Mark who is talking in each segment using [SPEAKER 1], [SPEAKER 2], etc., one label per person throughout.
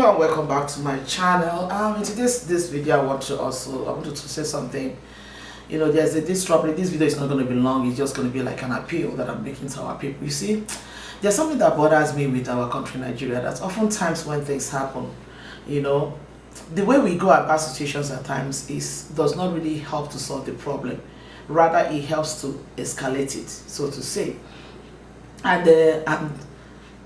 [SPEAKER 1] And welcome back to my channel. In today's video, I want to say something. There's this trouble. This video is not going to be long. It's just going to be like an appeal that I'm making to our people. You see, there's something that bothers me with our country, Nigeria. That oftentimes when things happen, the way we go about situations at times does not really help to solve the problem. Rather, it helps to escalate it, so to say. And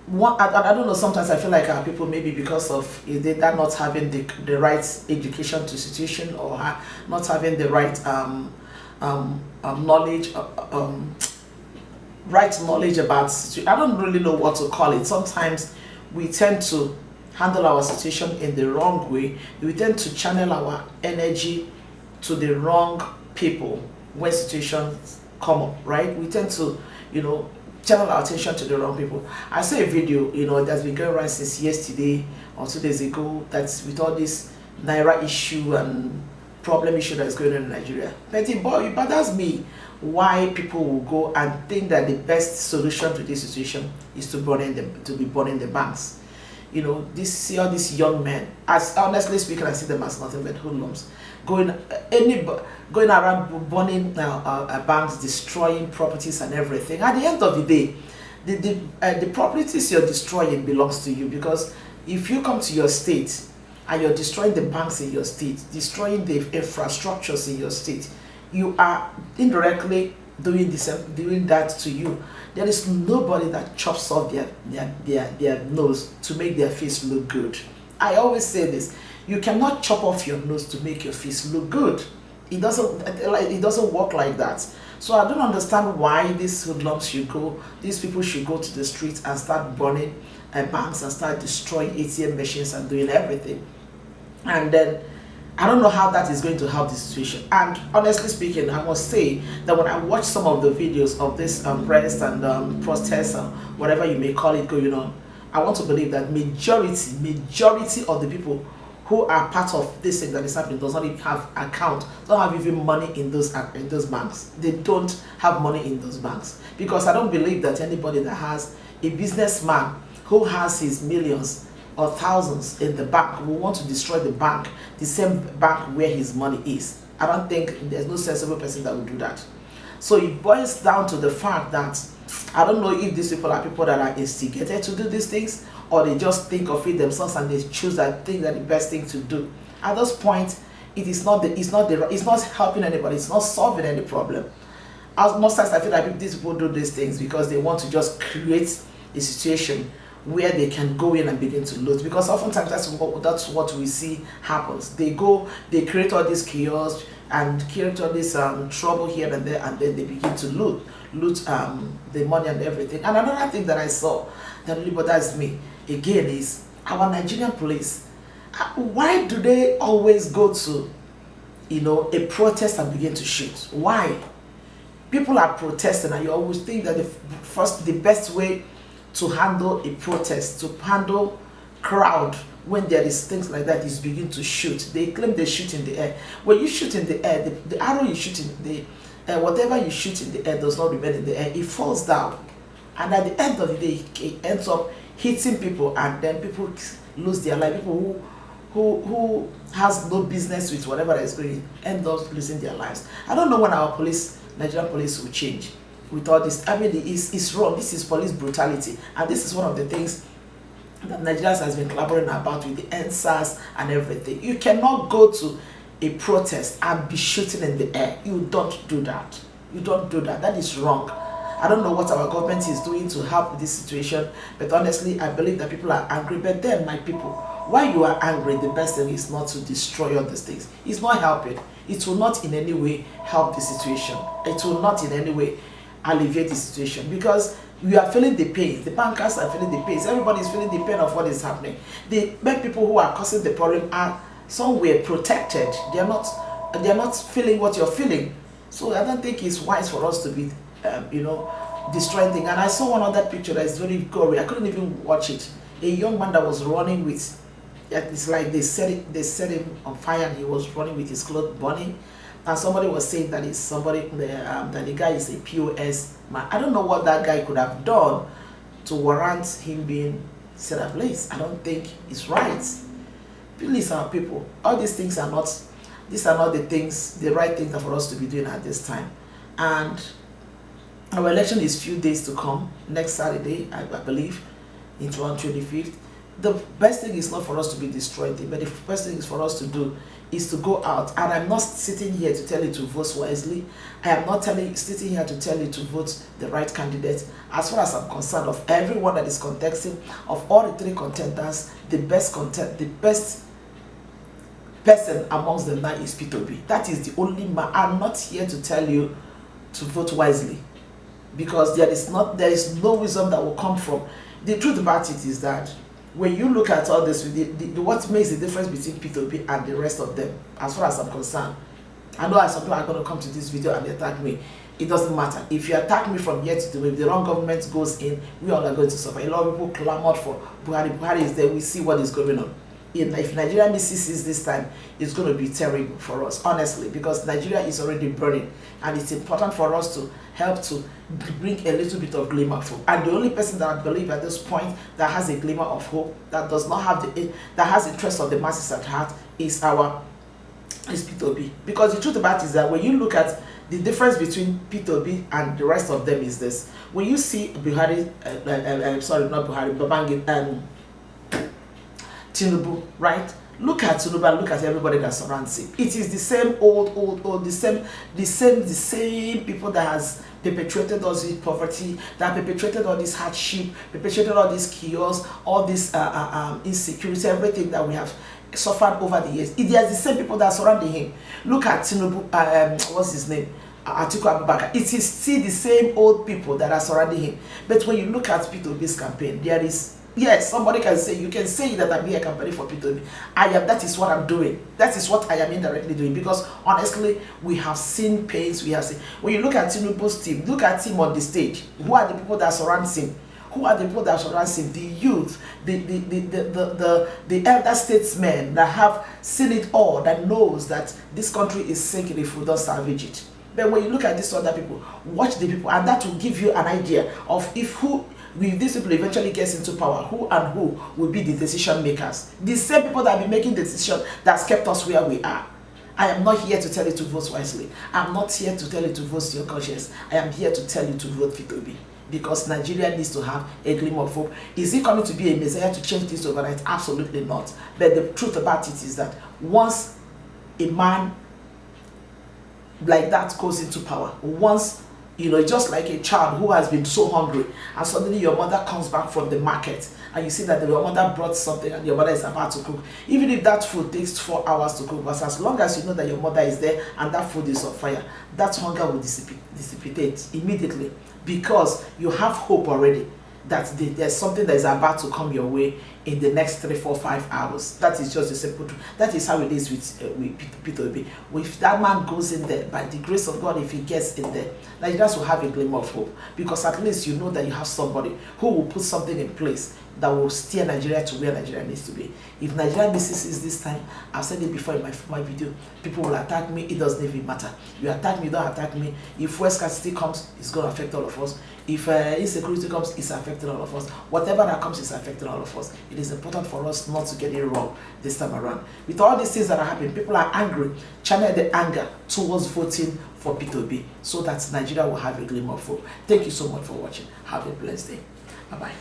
[SPEAKER 1] I don't know, sometimes I feel like our people, maybe because of they're not having the right education to situation, or not having the right knowledge, right knowledge about situation. I don't really know what to call it. Sometimes we tend to handle our situation in the wrong way. We tend to channel our energy to the wrong people when situations come up, right? We tend to, channel our attention to the wrong people. I saw a video, that's been going around since yesterday or 2 days ago, that's with all this Naira issue and problem issue that's going on in Nigeria. But it bothers me why people will go and think that the best solution to this situation is to be burning the banks. All these young men, as honestly speaking, I see them as nothing but hoodlums, going around burning banks, destroying properties and everything. At the end of the day, the properties you're destroying belongs to you, because if you come to your state and you're destroying the banks in your state, destroying the infrastructures in your state, you are indirectly doing that to you. There is nobody that chops off their nose to make their face look good. I always say this: you cannot chop off your nose to make your face look good. It doesn't work like that. So I don't understand why these hoodlums these people should go to the streets and start burning banks and start destroying ATM machines and doing everything. And then I don't know how that is going to help the situation. And honestly speaking, I must say that when I watch some of the videos of this unrest and protests, whatever you may call it, going on, I want to believe that majority of the people who are part of this thing that is happening does not even have don't have even money in those banks. They don't have money in those banks, because I don't believe that anybody that has a businessman who has his millions or thousands in the bank will want to destroy the same bank where his money is. I don't think there's no sensible person that would do that. So it boils down to the fact that I don't know if these people are people that are instigated to do these things, or they just think of it themselves and they choose that thing that the best thing to do. At this point, it's not helping anybody. It's not solving any problem. As most times I feel like these people do these things because they want to just create a situation where they can go in and begin to loot, because oftentimes that's what we see happens. They create all this chaos and create all this trouble here and there, and then they begin to loot the money and everything. And another thing that I saw that really bothers me again is our Nigerian police. Why do they always go to a protest and begin to shoot? Why? People are protesting, and you always think that the best way to handle a protest, to handle crowd when there is things like that, is begin to shoot. They claim they shoot in the air. When you shoot in the air, the arrow you shoot in the whatever you shoot in the air does not remain in the air. It falls down, and at the end of the day, it ends up hitting people, and then people lose their life. People who has no business with whatever is going, end up losing their lives. I don't know when our Nigerian police will change with all this. I mean, it's wrong. This is police brutality, and this is one of the things that Nigerians has been collaborating about with the NSAS and everything. You cannot go to a protest and be shooting in the air. You don't do that. You don't do that. That is wrong. I don't know what our government is doing to help this situation, but honestly, I believe that people are angry. But then, my people, why you are angry, the best thing is not to destroy all these things. It's not helping. It will not in any way help the situation. It will not in any way alleviate the situation, because we are feeling the pain. The bankers are feeling the pain. Everybody is feeling the pain of what is happening. The main people who are causing the problem are somewhere protected. They are not feeling what you're feeling. So I don't think it's wise for us to be destroying things. And I saw one other picture that is very gory. I couldn't even watch it. A young man that was running with, it's like they set him on fire, and he was running with his clothes burning. And somebody was saying that it's somebody that the guy is a POS man. I don't know what that guy could have done to warrant him being set ablaze. I don't think it's right. Please, our people, all these things are not, these are not the things, the right things for us to be doing at this time. And our election is few days to come, next Saturday, I believe, in 25th. The best thing is not for us to be destroyed, but the best thing is for us to do is to go out. And I'm not sitting here to tell you to vote wisely. I am not sitting here to tell you to vote the right candidate. As far as I'm concerned, of everyone that is contesting, of all the 3 contenders, the best person amongst them now is Peter Obi. That is the only man. I'm not here to tell you to vote wisely, because there is no wisdom that will come from. The truth about it is that when you look at all this, what makes the difference between Peter Obi and the rest of them, as far as I'm concerned, I know some people are going to come to this video and attack me. It doesn't matter. If you attack me from here to today, if the wrong government goes in, we all are going to suffer. A lot of people clamored for Buhari. Buhari is there. We see what is going on. If Nigeria misses this time, it's going to be terrible for us, honestly, because Nigeria is already burning, and it's important for us to help to bring a little bit of glimmer of hope. And the only person that I believe at this point that has a glimmer of hope, that does not have that has the interest of the masses at heart, is Peter Obi. Because the truth about it is that when you look at the difference between Peter Obi and the rest of them is this: when you see Buhari, sorry, not Buhari, Babangida, Tinubu, right? Look at Tinubu and look at everybody that surrounds him. It is the same old, the same people that has perpetrated all this poverty, that perpetrated all this hardship, perpetrated all this chaos, all this insecurity, everything that we have suffered over the years. It is the same people that are surrounding him. Look at Tinubu, what's his name? Atiku Abubakar. It is still the same old people that are surrounding him. But when you look at Peter Obi's campaign, there is, yes, somebody can say, you can say that I'm here campaigning for Peter Obi. That is what I'm doing. That is what I am indirectly doing, because honestly, we have seen pains, we have seen. When you look at Tinubu's team, look at him on the stage. Who are the people that surround him? Who are the people that surround him? The youth, the elder statesmen that have seen it all, that knows that this country is sinking if we don't salvage it. But when you look at these other people, watch the people, and that will give you an idea of if these people eventually gets into power, who will be the decision makers. The same people that will be making the decision that's kept us where we are. I am not here to tell you to vote wisely. I'm not here to tell you to vote your conscience. I am here to tell you to vote Peter Obi, because Nigeria needs to have a glimmer of hope. Is he coming to be a messiah to change things overnight? Absolutely not. But the truth about it is that once a man like that goes into power, once, just like a child who has been so hungry, and suddenly your mother comes back from the market, and you see that your mother brought something and your mother is about to cook. Even if that food takes 4 hours to cook, but as long as you know that your mother is there and that food is on fire, that hunger will dissipate immediately, because you have hope already that there's something that is about to come your way in the next 3, 4, 5 hours. That is just the simple truth. That is how it is with Peter Obi. If that man goes in there, by the grace of God, if he gets in there, Nigerians will have a glimmer of hope, because at least you know that you have somebody who will put something in place that will steer Nigeria to where Nigeria needs to be. If Nigeria misses this time, I've said it before in my video, people will attack me. It doesn't even matter. You attack me, don't attack me. If scarcity comes, it's going to affect all of us. If insecurity comes, it's affecting all of us. Whatever that comes is affecting all of us. It is important for us not to get it wrong this time around. With all these things that are happening, people are angry. Channel the anger towards voting for Peter Obi, so that Nigeria will have a glimmer of hope. Thank you so much for watching. Have a blessed day. Bye-bye.